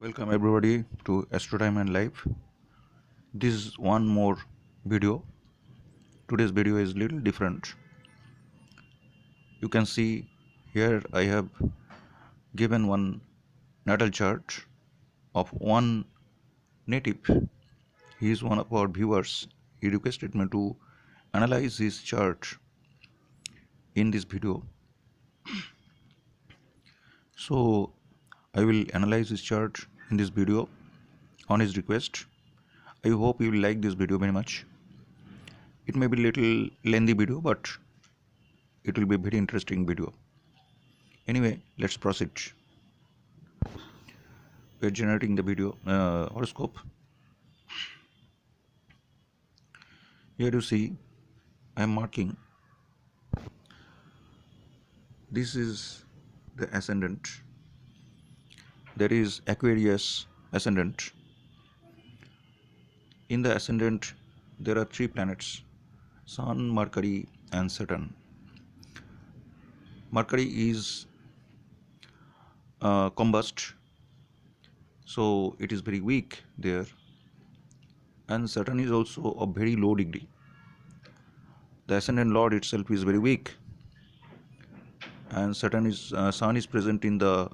Welcome everybody to Astro Time and Life. This is one more video. Today's video is little different. You can see here I have given one natal chart of one native. He is one of our viewers. He requested me to analyze his chart in this video. So I will analyze his chart in this video on his request. I hope you will like this video very much. It may be little lengthy video, but it will be a very interesting video. Anyway, let's proceed. We're generating the video horoscope. Here you see I am marking. This is the ascendant. There is Aquarius ascendant. In the ascendant there are three planets: Sun, Mercury and Saturn. Mercury is combust, so it is very weak there, and Saturn is also of very low degree. The ascendant lord itself is very weak, and Sun is present in the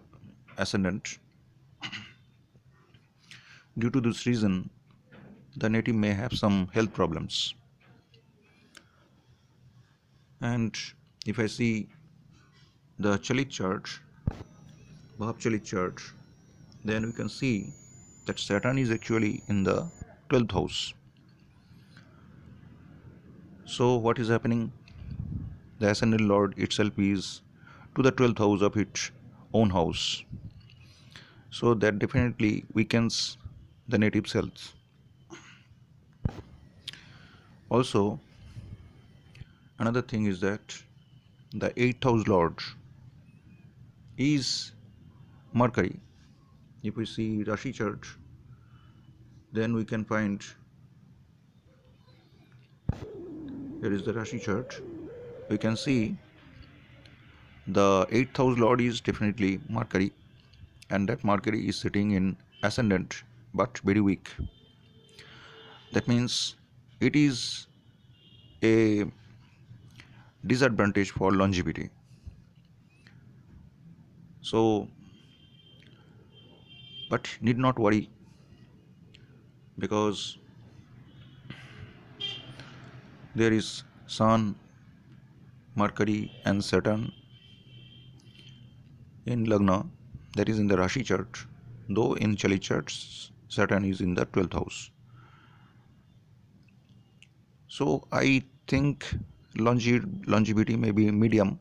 ascendant. Due to this reason, the native may have some health problems. And if I see the Chalit chart, Bhav Chalit chart, then we can see that Saturn is actually in the 12th house. So what is happening? The ascendant lord itself is to the 12th house of its own house. So that definitely weakens the native's health. Also, another thing is that the 8th house lord is Mercury. If we see Rashi chart, then we can find, here is the Rashi chart. We can see the 8th house lord is definitely Mercury, and that Mercury is sitting in ascendant but very weak. That means it is a disadvantage for longevity. So, but need not worry, because there is Sun, Mercury and Saturn in Lagna, that is in the Rashi chart, though in Chalit charts Saturn is in the 12th house. So I think longevity may be medium,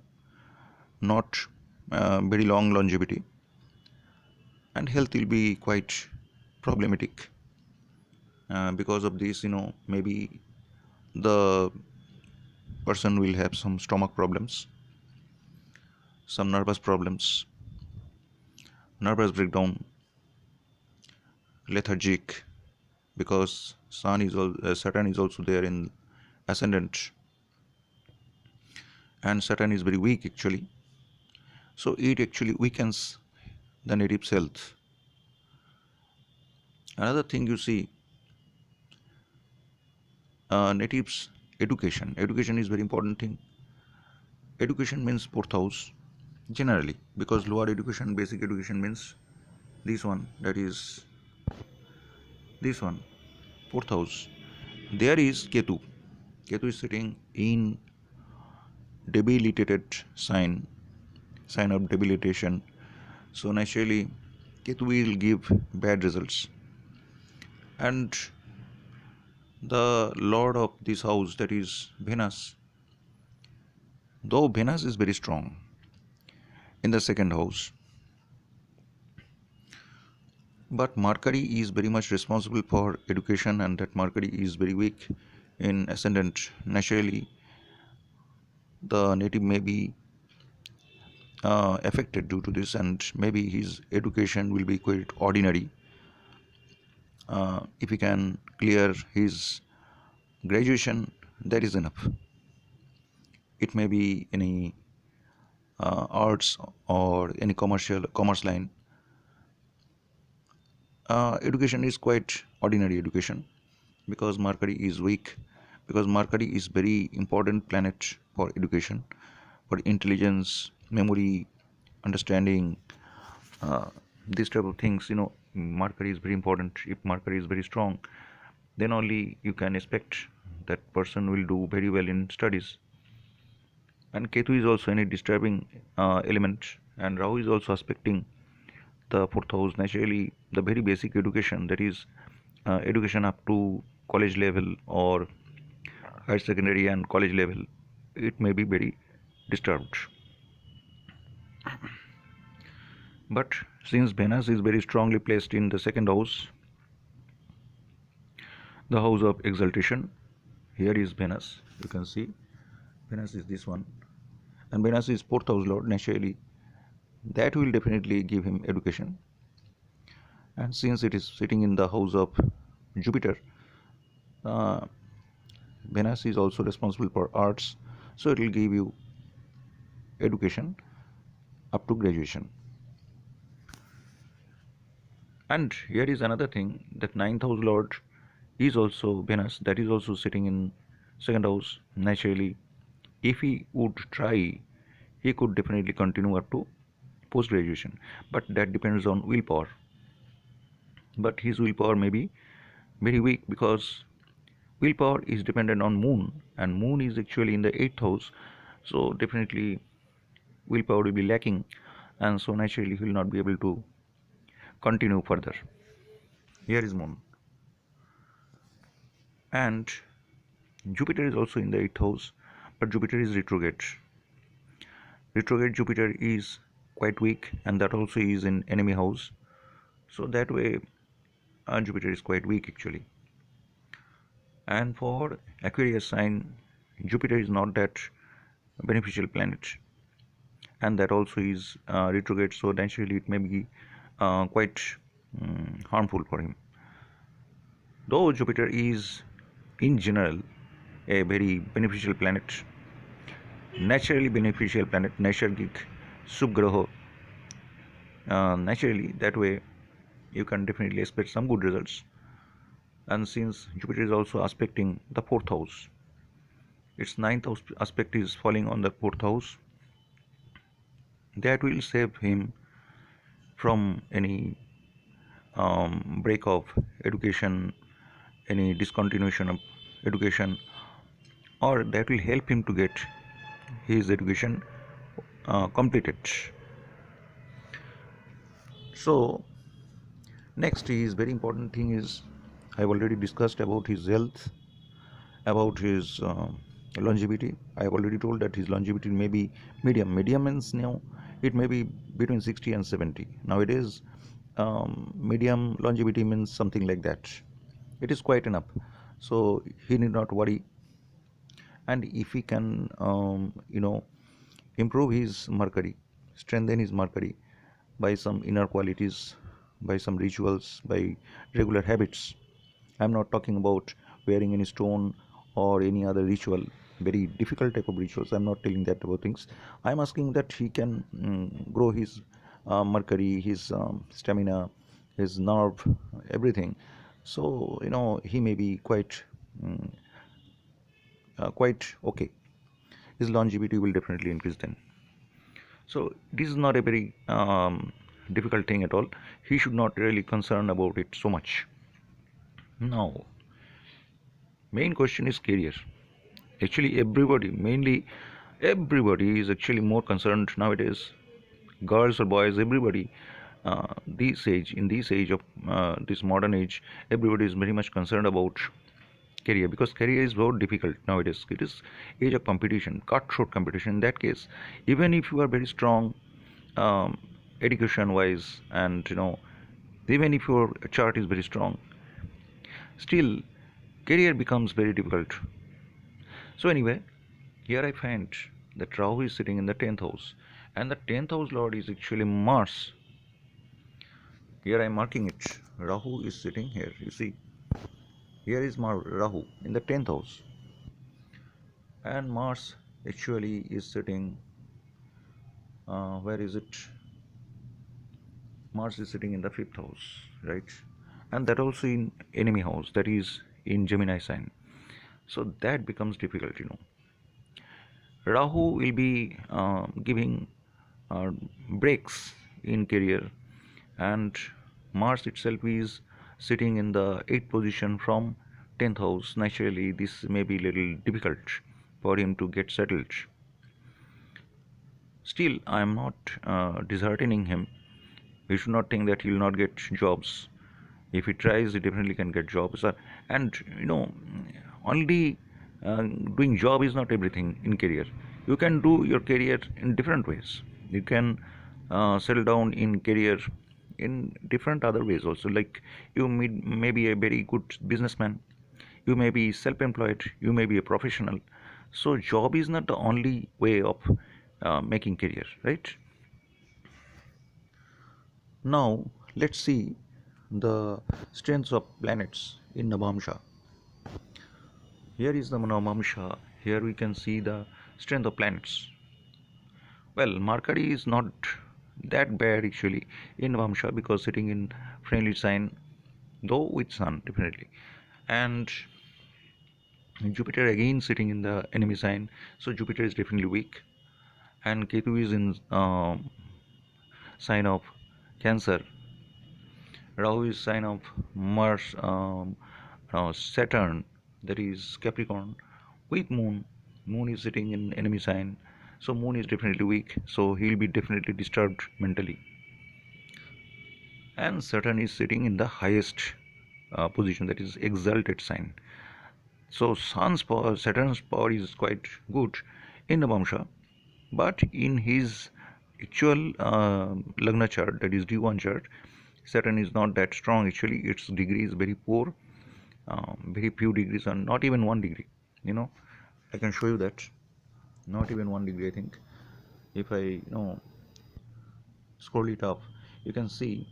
not very long longevity, and health will be quite problematic. Because of this, maybe the person will have some stomach problems, some nervous problems, nervous breakdown, lethargic, because Saturn is also there in ascendant, and Saturn is very weak actually. So it actually weakens the native's health. Another thing you see, natives' education. Education is very important thing. Education means fourth house generally, because lower education, basic education means this one, that is this one, fourth house. There is Ketu. Ketu is sitting in debilitated sign of debilitation. So naturally Ketu will give bad results. And the lord of this house, that is Venus, though Venus is very strong in the second house, but Mercury is very much responsible for education, and that Mercury is very weak in ascendant. Naturally the native may be affected due to this, and maybe his education will be quite ordinary. If he can clear his graduation, that is enough. It may be any arts or any commerce line. education is quite ordinary education, because Mercury is weak, because Mercury is very important planet for education, for intelligence, memory, understanding, uh, these type of things. Mercury is very important. If Mercury is very strong, then only you can expect that person will do very well in studies. And Ketu is also any disturbing element, and Rahu is also aspecting the fourth house. Naturally, the very basic education, that is education up to college level or higher secondary and college level, it may be very disturbed. But since Venus is very strongly placed in the second house, the house of exaltation, here is Venus, you can see Venus is this one, and Venus is fourth house lord. Naturally, that will definitely give him education. And since it is sitting in the house of Jupiter, uh, Venus is also responsible for arts, so it will give you education up to graduation. And here is another thing, that ninth house lord is also Venus, that is also sitting in second house. Naturally, if he would try, he could definitely continue up to post graduation, but that depends on willpower. But his willpower may be very weak, because willpower is dependent on moon, and moon is actually in the 8th house, so definitely willpower will be lacking, and so naturally he will not be able to continue further. Here is moon, and Jupiter is also in the 8th house, but Jupiter is retrograde. Retrograde Jupiter is quite weak, and that also is in enemy house, so that way Jupiter is quite weak actually. And for Aquarius sign, Jupiter is not that beneficial planet, and that also is retrograde, so naturally it may be quite harmful for him. Though Jupiter is in general a very beneficial planet, naturally beneficial planet, Naishargik Subgraho, naturally that way you can definitely expect some good results. And since Jupiter is also aspecting the fourth house, its ninth house aspect is falling on the fourth house, that will save him from any break of education, any discontinuation of education, or that will help him to get his education completed. So next is very important thing is, I've already discussed about his health, about his longevity. I have already told that his longevity may be medium. Medium means now it may be between 60 and 70. Nowadays, medium longevity means something like that. It is quite enough. So he need not worry. And if he can, improve his Mercury, strengthen his Mercury by some inner qualities, by some rituals, by regular habits. I'm not talking about wearing any stone or any other ritual, very difficult type of rituals. I'm not telling that about things. I'm asking that he can grow his Mercury, his stamina, his nerve, everything. So he may be mm, quite okay. His longevity will definitely increase then. So this is not a very difficult thing at all. He should not really concern about it so much. Now, main question is career. Actually, mainly everybody is actually more concerned nowadays. Girls or boys, everybody. In this age of this modern age, everybody is very much concerned about career, because career is very difficult nowadays. It is age of competition, cutthroat competition. In that case, even if you are very strong um, education wise, and even if your chart is very strong, still career becomes very difficult. So anyway, here I find that Rahu is sitting in the 10th house, and the 10th house lord is actually Mars. Here I am marking it. Rahu is sitting here, you see. Here is Rahu in the 10th house, and Mars actually is sitting, where is it? Mars is sitting in the 5th house, right? and that also in enemy house, that is in Gemini sign. So that becomes difficult, Rahu will be giving uh, breaks in career, and Mars itself is sitting in the 8th position from 10th house. Naturally, this may be little difficult for him to get settled. Still, I am not disheartening him. We should not think that he will not get jobs. If he tries, he definitely can get jobs. And only doing job is not everything in career. You can do your career in different ways. You can settle down in career in different other ways also. Like may be a very good businessman. You may be self-employed. You may be a professional. So job is not the only way of making career, right? Now let's see the strengths of planets in Navamsha. Here is the Navamsha. Here we can see the strength of planets. Well, Mercury is not that bad actually in Navamsha because sitting in friendly sign, though with Sun definitely, and Jupiter again sitting in the enemy sign. So Jupiter is definitely weak, and Ketu is in sign of Cancer. Rahu is sign of Mars, Saturn, that is Capricorn, with Moon. Moon is sitting in enemy sign, so Moon is definitely weak. So he'll be definitely disturbed mentally. And Saturn is sitting in the highest position, that is exalted sign. So Sun's power, Saturn's power is quite good in the Vamsha, but in his actual Lagna chart, that is D1 chart, Saturn is not that strong actually. Its degree is very poor, very few degrees, and not even 1 degree. I can show you that. Not even 1 degree, I think. If I scroll it up, you can see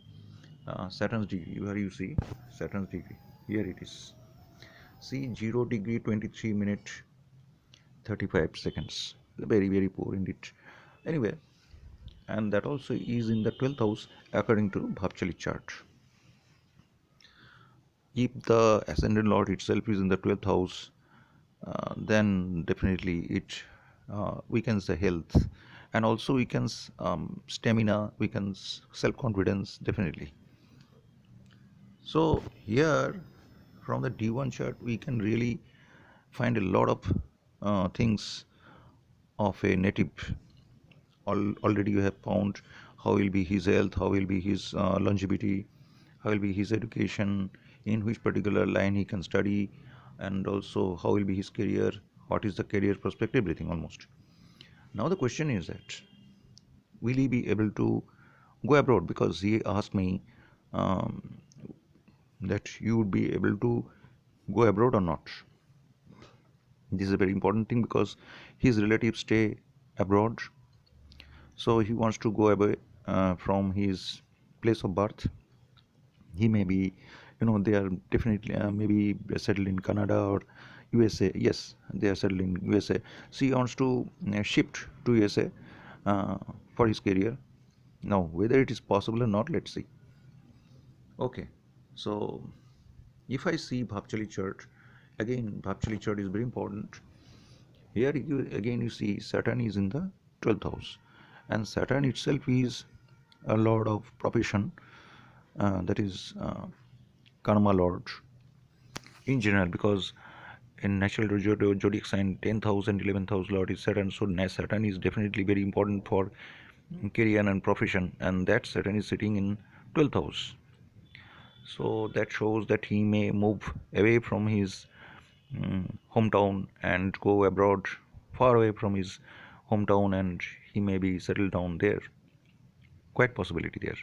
Saturn's degree. Where you see Saturn's degree, here it is. See 0 degree 23 minute 35 seconds. Very very poor indeed. Anyway, and that also is in the 12th house according to Bhavchali chart. If the ascendant lord itself is in the 12th house, then definitely it weakens the health, and also weakens stamina, weakens self-confidence definitely. So here from the D1 chart we can really find a lot of things of a native. Already you have found how will be his health, how will be his longevity, how will be his education, in which particular line he can study, and also how will be his career, what is the career prospect, everything almost. Now the question is that will he be able to go abroad, because he asked me um, that you would be able to go abroad or not. This is a very important thing because his relatives stay abroad, so he wants to go away from his place of birth. He may be, they are definitely maybe settled in Canada or USA. Yes, they are settled in USA. So he wants to shift to USA for his career. Now whether it is possible or not, let's see. Okay, so if I see Bhavchali chart, again Bhavchali chart is very important. Here again you see Saturn is in the 12th house, and Saturn itself is a lord of profession, that is karma lord in general, because in natural zodiac sign 10th house and 11th house lord is Saturn. So Saturn is definitely very important for career and profession, and that Saturn is sitting in 12th house. So that shows that he may move away from his hometown and go abroad, far away from his hometown, and he may be settled down there. Quite possibility there.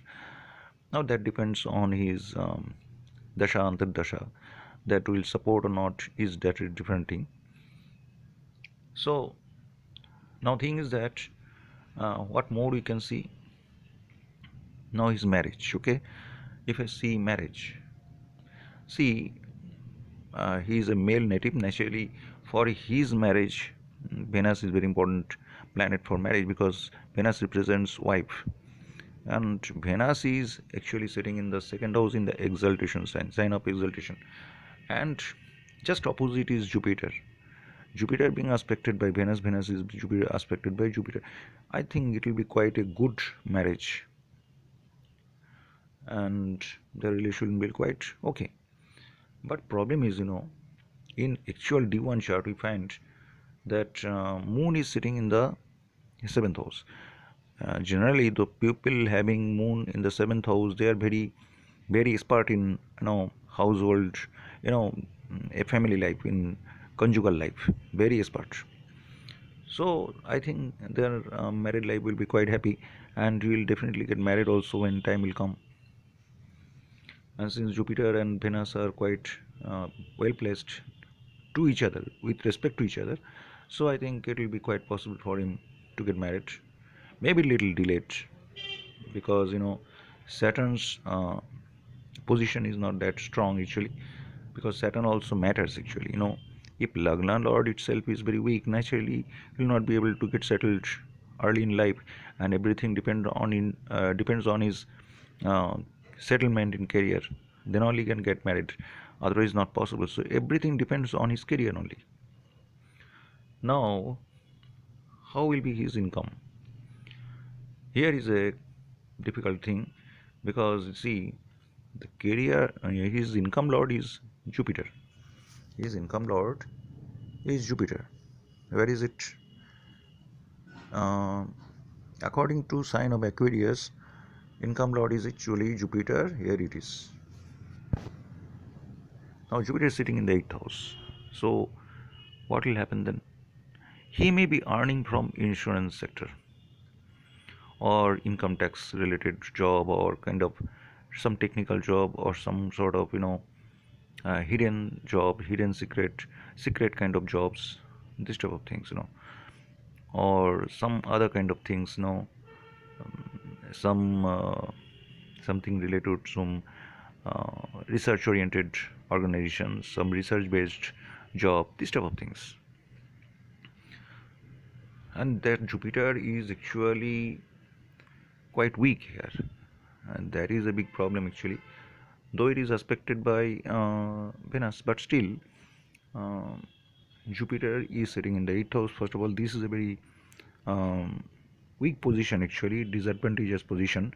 Now that depends on his dasha antardasha, that will support or not is that a different thing. So now thing is that what more we can see now is marriage. Okay, if I see marriage, see he is a male native. Naturally for his marriage, Venus is very important planet for marriage because Venus represents wife. And Venus is actually sitting in the second house in the exaltation sign of exaltation, and just opposite is Jupiter. Jupiter being aspected by Venus, Venus is Jupiter aspected by Jupiter. I think it will be quite a good marriage, and the relation will be quite okay. But problem is, in actual D1 chart we find that Moon is sitting in the seventh house. Generally, the people having Moon in the seventh house, they are very, very expert in household, a family life, in conjugal life, very expert. So I think their married life will be quite happy, and we will definitely get married also when time will come. And since Jupiter and Venus are quite well placed to each other with respect to each other, so I think it will be quite possible for him to get married. Maybe little delayed, because Saturn's position is not that strong actually, because Saturn also matters actually. If Lagna Lord itself is very weak, naturally he will not be able to get settled early in life, and everything depends on his uh, settlement in career. Then only he can get married. Otherwise, not possible. So everything depends on his career only. Now, how will be his income? Here is a difficult thing, because see, the career, his income lord is Jupiter. His income lord is Jupiter. Where is it? Uh, According to sign of Aquarius, income lord is actually Jupiter. Here it is. Now Jupiter is sitting in the eighth house. So what will happen then? He may be earning from insurance sector or income tax related job, or kind of some technical job, or some sort of hidden job, hidden secret kind of jobs, this type of things, or some other kind of things, some something related to some research oriented organizations, some research based job, this type of things. And that Jupiter is actually quite weak here, and that is a big problem actually, though it is aspected by Venus, but still uh, Jupiter is sitting in the eighth house. First of all, this is a very um, weak position actually, disadvantageous position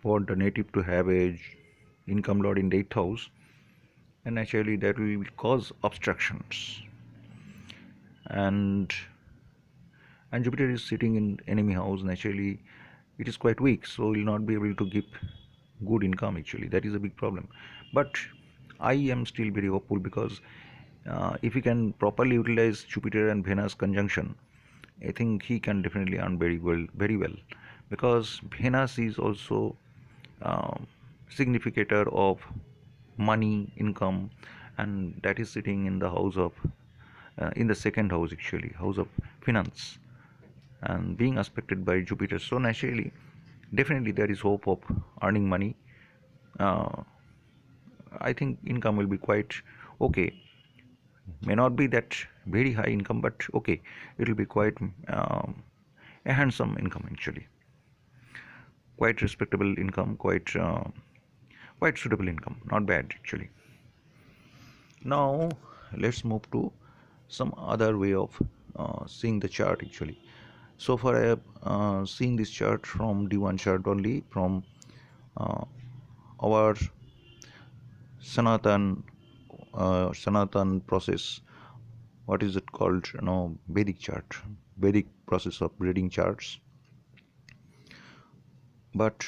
for the native to have a income lord in the eighth house, and naturally that will cause obstructions. And Jupiter is sitting in enemy house. Naturally, it is quite weak, so will not be able to give good income. Actually, that is a big problem. But I am still very hopeful, because if he can properly utilize Jupiter and Venus conjunction, I think he can definitely earn very well, very well, because Venus is also significator of money, income, and that is sitting in the house of in the second house actually, house of finance, and being aspected by Jupiter. So naturally, definitely there is hope of earning money. Uh, I think income will be quite okay. May not be that very high income, but okay, it will be quite a handsome income actually, quite respectable income, quite suitable income, not bad actually. Now let's move to some other way of seeing the chart actually. So far I have seen this chart from D1 chart only, from uh, our Sanatan process. What is it called? Vedic chart, Vedic process of reading charts. But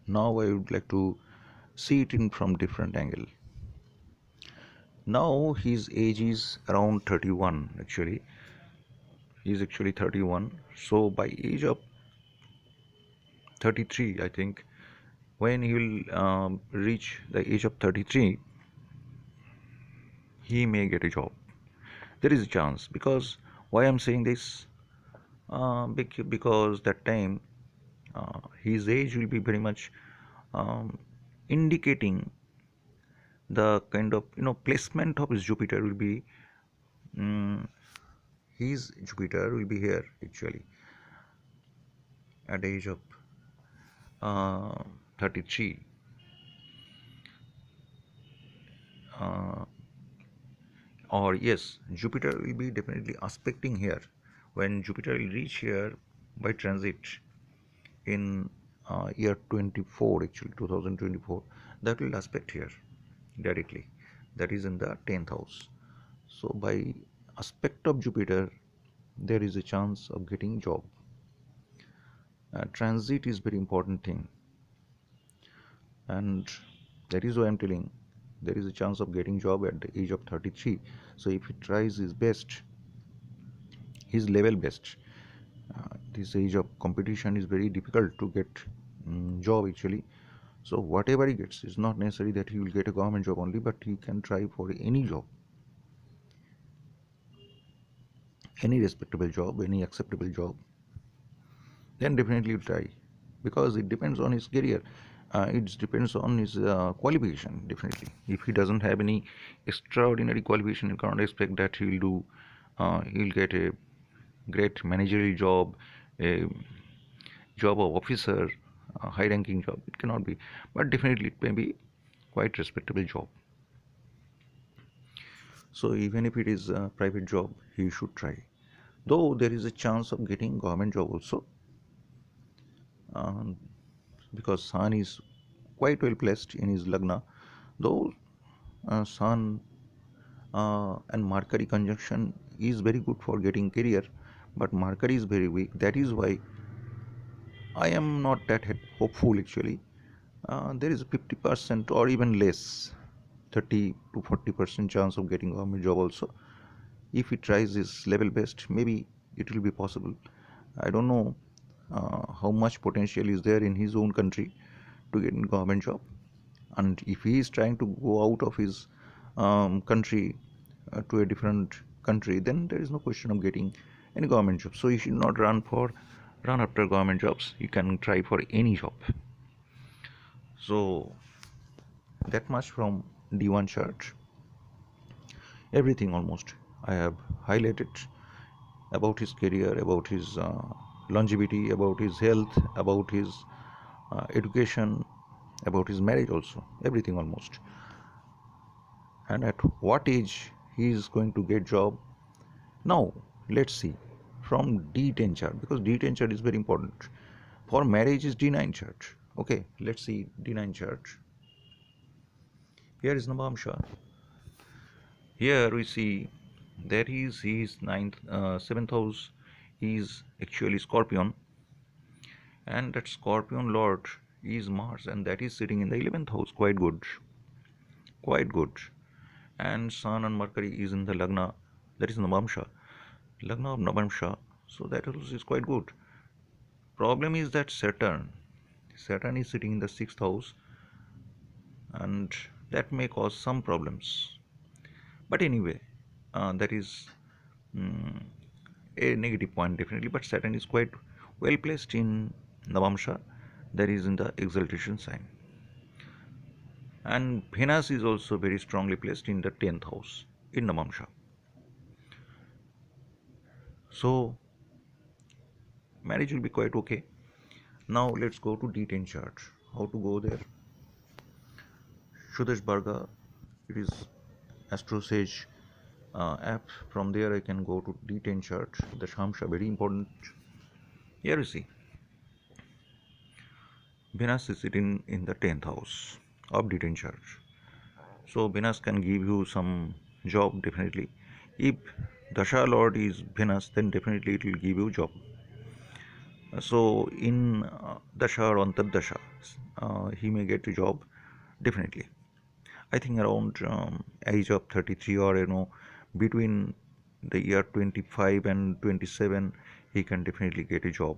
now I would like to see it in from different angle. Now his age is around 31 actually. He is actually 31. So by age of 33, I think, when he will reach the age of 33, he may get a job. There is a chance, because why I'm saying this? Because that time his age will be very much um, indicating the kind of placement of his Jupiter will be. Um, his Jupiter will be here actually at the age of uh, 33. uh, or yes, Jupiter will be definitely aspecting here. When Jupiter will reach here by transit in year 24, actually 2024, that will aspect here directly, that is in the 10th house. So by aspect of Jupiter, there is a chance of getting job. Transit is very important thing, and that is why I'm telling there is a chance of getting job at the age of 33. So if he tries his best, his level best, this age of competition is very difficult to get job actually. So whatever he gets, it's not necessary that he will get a government job only, but he can try for any job, any respectable job, any acceptable job. Then definitely try, because it depends on his career. It depends on his qualification. Definitely, if he doesn't have any extraordinary qualification, you cannot expect that he will do. He'll get a great managerial job, a job of officer, a high-ranking job. It cannot be, but definitely it may be quite respectable job. So even if it is a private job, he should try. Though there is a chance of getting government job also, um, because Sun is quite well placed in his Lagna. Though Sun and Mercury conjunction is very good for getting career, but Mercury is very weak. That is why I am not that hopeful actually. There is a 50% or even less, 30 to 40% chance of getting government job also. If he tries his level best, maybe it will be possible. I don't know how much potential is there in his own country to get a government job, and if he is trying to go out of his country to a different country, then there is no question of getting any government job. So you should not run after government jobs. You can try for any job. So that much from D1 chart. Everything almost I have highlighted about his career, about his longevity, about his health, about his education, about his marriage also. Everything almost. And at what age he is going to get job. Now let's see from D10 chart, because D10 chart is very important. For marriage is D9 chart. Okay, let's see D9 chart. Here is Navamsha. Here we see that his ninth, seventh house is actually Scorpion, and that Scorpion Lord is Mars, and that is sitting in the 11th house. Quite good, quite good. And Sun and Mercury is in the Lagna, that is Navamsha, Lagna of Navamsha. So that also is quite good. Problem is that Saturn is sitting in the 6th house, and that may cause some problems. But anyway, that is mm, a negative point definitely. But Saturn is quite well placed in Navamsha, that is in the exaltation sign. And Venus is also very strongly placed in the 10th house in Navamsha. So marriage will be quite okay. Now let's go to D10 chart. How to go there? Sudesh Barga, it is Astro Sage app. From there I can go to D10 chart. The Shamsha, very important. Here you see Venus is sitting in the 10th house of D10 chart. So Venus can give you some job definitely. If Dasha Lord is Venus, then definitely it will give you job. So in Dasha or Antardasha, he may get a job definitely. I think around age of 33, or between the year 25 and 27, he can definitely get a job.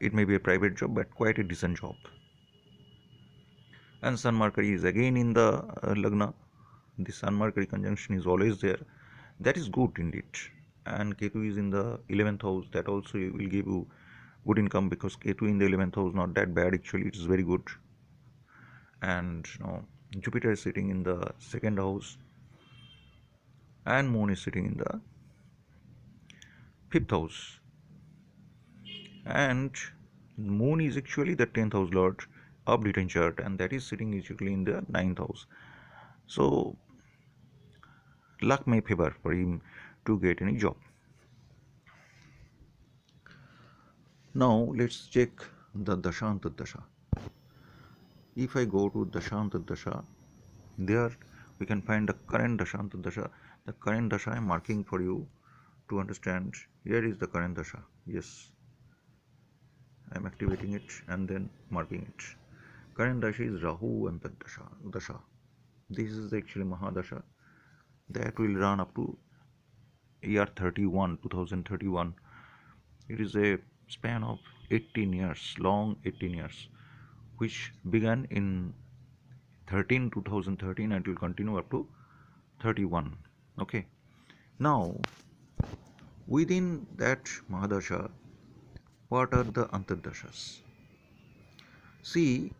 It may be a private job, but quite a decent job. And Sun Mercury is again in the Lagna. The Sun Mercury conjunction is always there. That is good indeed. And Ketu is in the 11th house. That also will give you good income, because Ketu in the 11th house not that bad actually. It is very good. And Jupiter is sitting in the 2nd house, and Moon is sitting in the 5th house. And Moon is actually the 10th house lord of return chart, and that is sitting actually in the 9th house. So luck may favor for him to get any job. Now let's check the Dashanta Dasha. If I go to Dashanta Dasha, there we can find the current Dashanta Dasha. The current Dasha I am marking for you to understand. Here is the current Dasha. Yes, I am activating it and then marking it. Current Dasha is Rahu and Dasha. This is actually Mahadasha that will run up to year 2031. It is a span of 18 years, long 18 years, which began in 2013 and will continue up to 31. Okay. Now, within that Mahadasha, what are the Antardashas? See,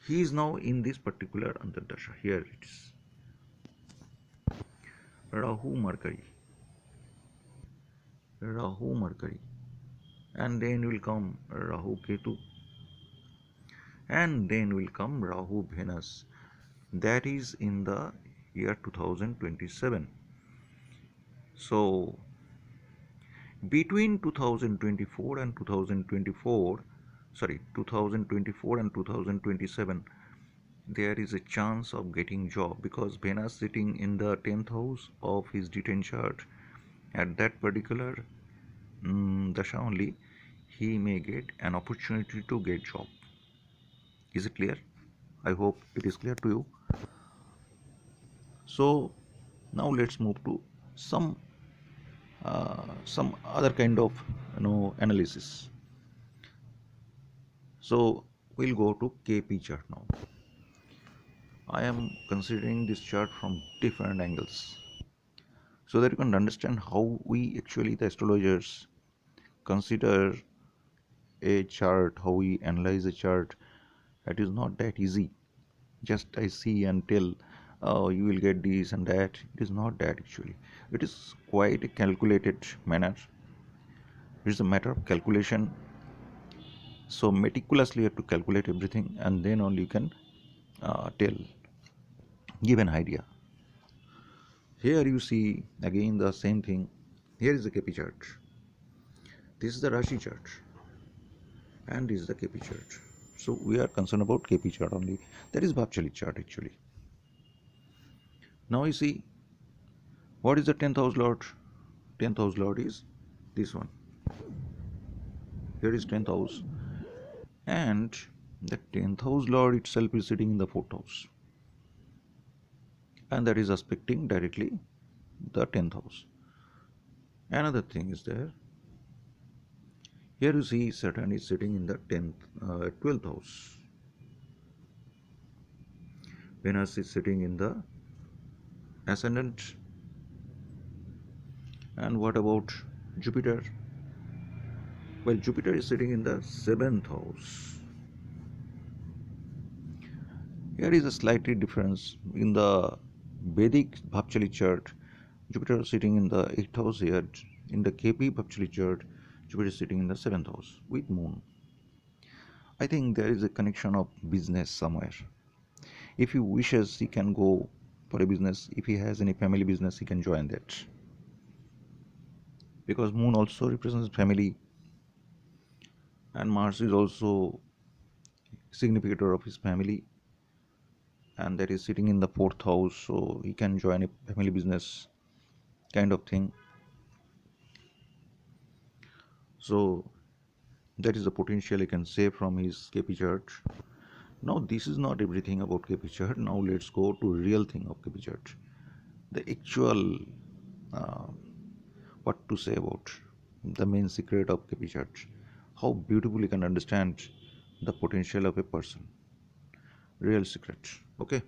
he is now in this particular Antardasha. Here it is. Rahu Mercury. Rahu Mercury. And then will come Rahu Ketu. And then will come Rahu Venus. That is in the year 2027. So, between 2024 and 2027, there is a chance of getting job, because Venus sitting in the 10th house of his return chart at that particular dasha only, he may get an opportunity to get job. Is it clear? I hope it is clear to you. So now let's move to some other kind of analysis. So we'll go to KP chart now. I am considering this chart from different angles so that you can understand how we actually, the astrologers, consider a chart, how we analyze a chart. It is not that easy. Just I see and tell, you will get this and that. It is not that actually. It is quite a calculated manner. It is a matter of calculation. So meticulously you have to calculate everything, and then only you can give an idea. Here you see again the same thing. Here is the KP chart. This is the Rashi chart, and this is the KP chart. So we are concerned about KP chart only. That is Bhapchali chart actually. Now you see, what is the 10th house lord? 10th house lord is this one. Here is 10th house, and the 10th house lord itself is sitting in the 4th house, and that is aspecting directly the 10th house. Another thing is there. Here you see Saturn is sitting in the 12th house. Venus is sitting in the ascendant. And what about Jupiter? Well, Jupiter is sitting in the 7th house. Here is a slightly difference. In the Vedic Bhapchali chart, Jupiter is sitting in the 8th house. Here in the KP Bhapchali chart, Jupiter is sitting in the 7th house with Moon. I think there is a connection of business somewhere. If he wishes, he can go for a business. If he has any family business, he can join that. Because Moon also represents family, and Mars is also significator of his family, and that is sitting in the 4th house, so he can join a family business kind of thing. So that is the potential I can say from his KP chart. Now this is not everything about KP chart. Now let's go to real thing of KP chart, the actual what to say about the main secret of KP chart, how beautifully you can understand the potential of a person. Real secret. Okay,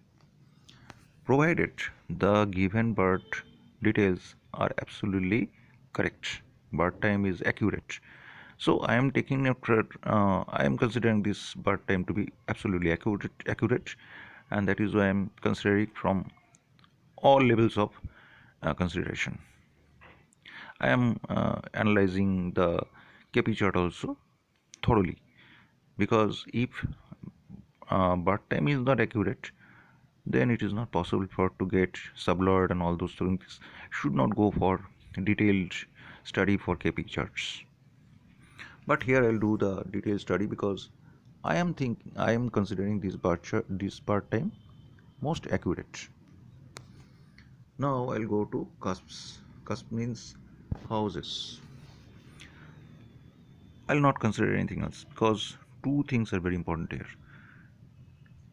provided the given birth details are absolutely correct, birth time is accurate. So I am I am considering this birth time to be absolutely accurate, and that is why I am considering from all levels of consideration. I am analyzing the KP chart also thoroughly, because if birth time is not accurate, then it is not possible for to get sublord and all those things. Should not go for detailed study for KP charts. But here I'll do the detailed study because I am considering this this birth time most accurate. Now I'll go to cusps. Cusp means houses. I'll not consider anything else because two things are very important here.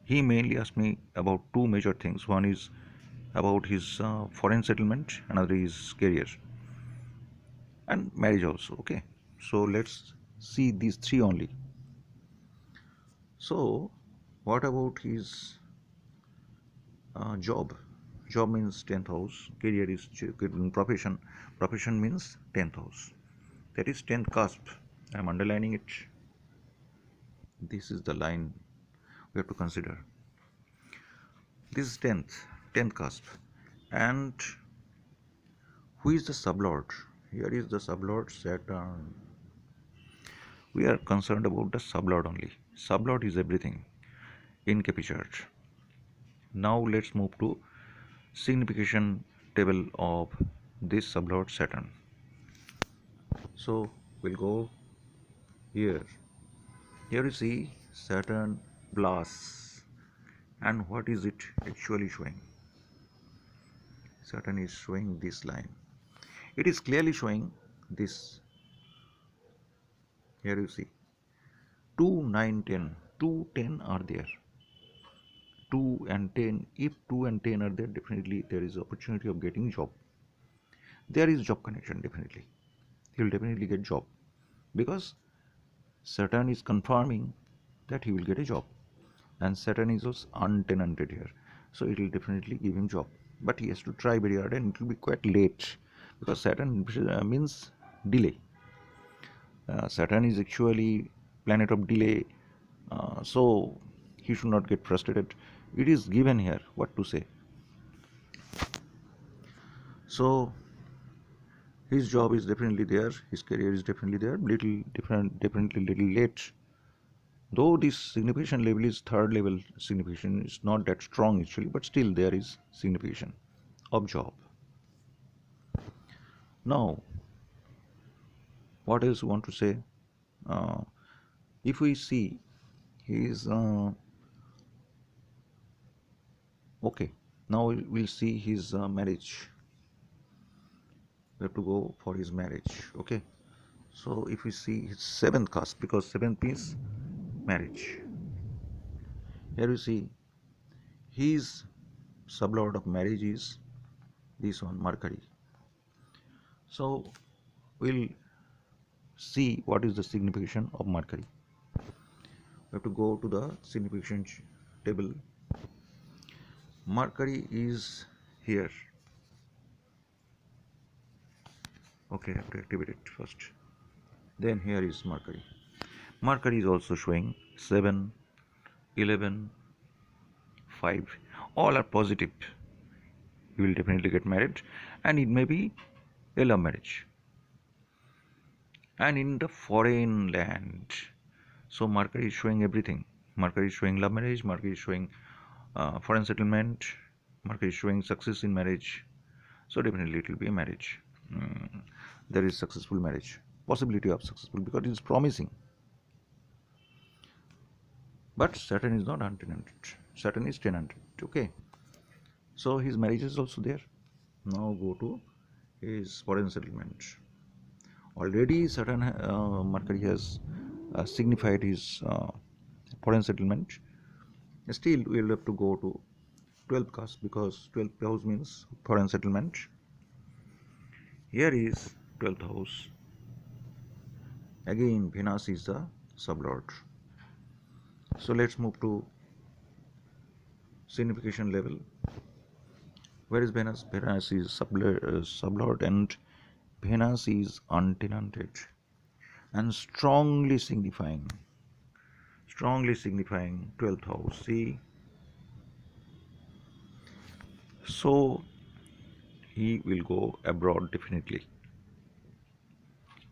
He mainly asked me about two major things. One is about his foreign settlement, another is career and marriage also. Okay, so let's see these three only. So, what about his job? Job means 10th house. Career is profession. Profession means 10th house. That is 10th cusp. I am underlining it. This is the line we have to consider. This is 10th cusp. And who is the sublord? Here is the sublord Saturn. We are concerned about the sublord only. Sublord is everything in KP chart. Now let's move to signification table of this sublord Saturn. So we'll go here. Here you see Saturn plus, and what is it actually showing? Saturn is showing this line. It is clearly showing this. Here you see 2, 9, 10. 2, 10 are there. 2 and 10. If 2 and 10 are there, definitely there is opportunity of getting job. There is job connection definitely. He will definitely get job because Saturn is confirming that he will get a job, and Saturn is also untenanted here, so it will definitely give him job. But he has to try very hard, and it will be quite late because Saturn means delay. Saturn is actually planet of delay, so he should not get frustrated. It is given here what to say. So his job is definitely there, his career is definitely there, little different, definitely little late. Though this signification level is third level signification, is not that strong actually, but still there is signification of job. Now, what else you want to say? Uh, if we see his okay, now we'll see his marriage. We have to go for his marriage. Okay, so if we see his seventh cusp, because seventh means marriage. Here you see his sublord of marriage is this one, Mercury. So we'll see what is the signification of Mercury. We have to go to the signification table. Mercury is here. Okay, I have to activate it first. Then here is Mercury. Mercury is also showing 7, 11, 5. All are positive. You will definitely get married, and it may be a love marriage. And in the foreign land, so Mercury is showing everything. Mercury is showing love marriage, Mercury is showing foreign settlement, Mercury is showing success in marriage. So definitely it will be a marriage. There is successful marriage, possibility of successful because it is promising. But Saturn is not untenanted. Saturn is tenanted. Okay. So his marriage is also there. Now go to his foreign settlement. Already Saturn, Mercury has signified his foreign settlement. Still, we will have to go to 12th cusp because 12th house means foreign settlement. Here is 12th house. Again, Venus is the sublord. So let's move to signification level. Where is Venus? Venus is sublord and Venus is untenanted and strongly signifying 12th house. See, so he will go abroad definitely.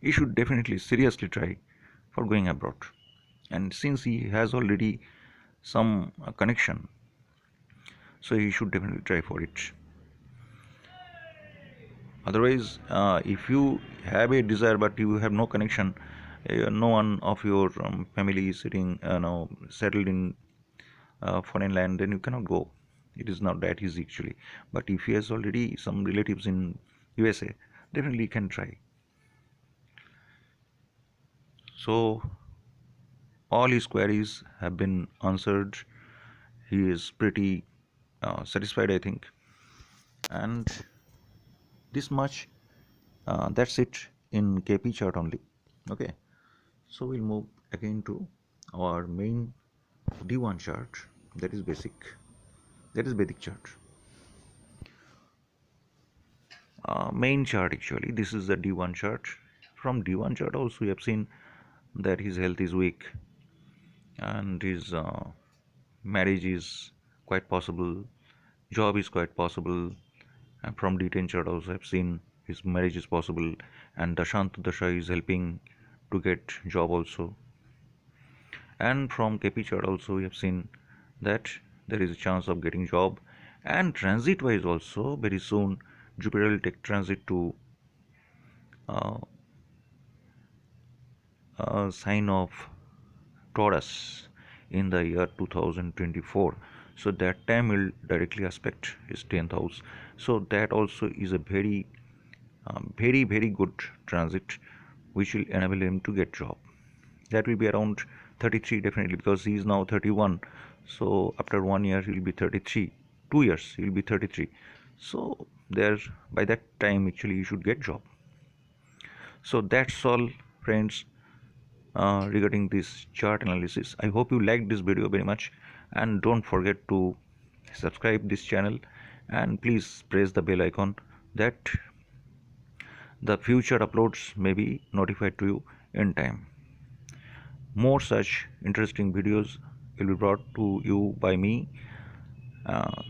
He should definitely seriously try for going abroad, and since he has already some connection, so he should definitely try for it. Otherwise, if you have a desire but you have no connection, no one of your family is sitting now settled in foreign land, then you cannot go. It is not that easy actually. But if he has already some relatives in USA, definitely he can try. So all his queries have been answered. He is pretty satisfied, I think. And this much, that's it in KP chart only. Okay, so we'll move again to our main D1 chart, that is Vedic chart. Main chart actually, this is the D1 chart. From D1 chart also we have seen that his health is weak and his marriage is quite possible, job is quite possible, and from D10 chart also I have seen his marriage is possible, and Dashant Dasha is helping to get job also. And from KP chart also we have seen that there is a chance of getting job, and transit wise also very soon Jupiter will take transit to uh, a sign of Taurus in the year 2024. So that time will directly aspect his 10th house. So that also is a very good transit which will enable him to get job. That will be around 33 definitely, because he is now 31. So after 1 year he will be 33. 2 years he will be 33. So there, by that time actually you should get job. So that's all, friends, regarding this chart analysis. I hope you liked this video very much, and don't forget to subscribe this channel, and please press the bell icon that the future uploads may be notified to you in time. More such interesting videos will be brought to you by me. uh,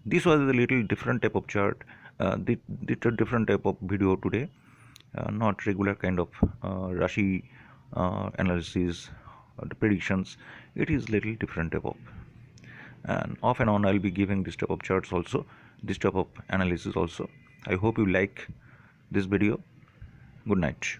this was a little different type of chart, different type of video today, not regular kind of Rashi analysis, the predictions. It is little different type of, and off and on I'll be giving this type of charts also, this type of analysis also. I hope you like this video. Good night.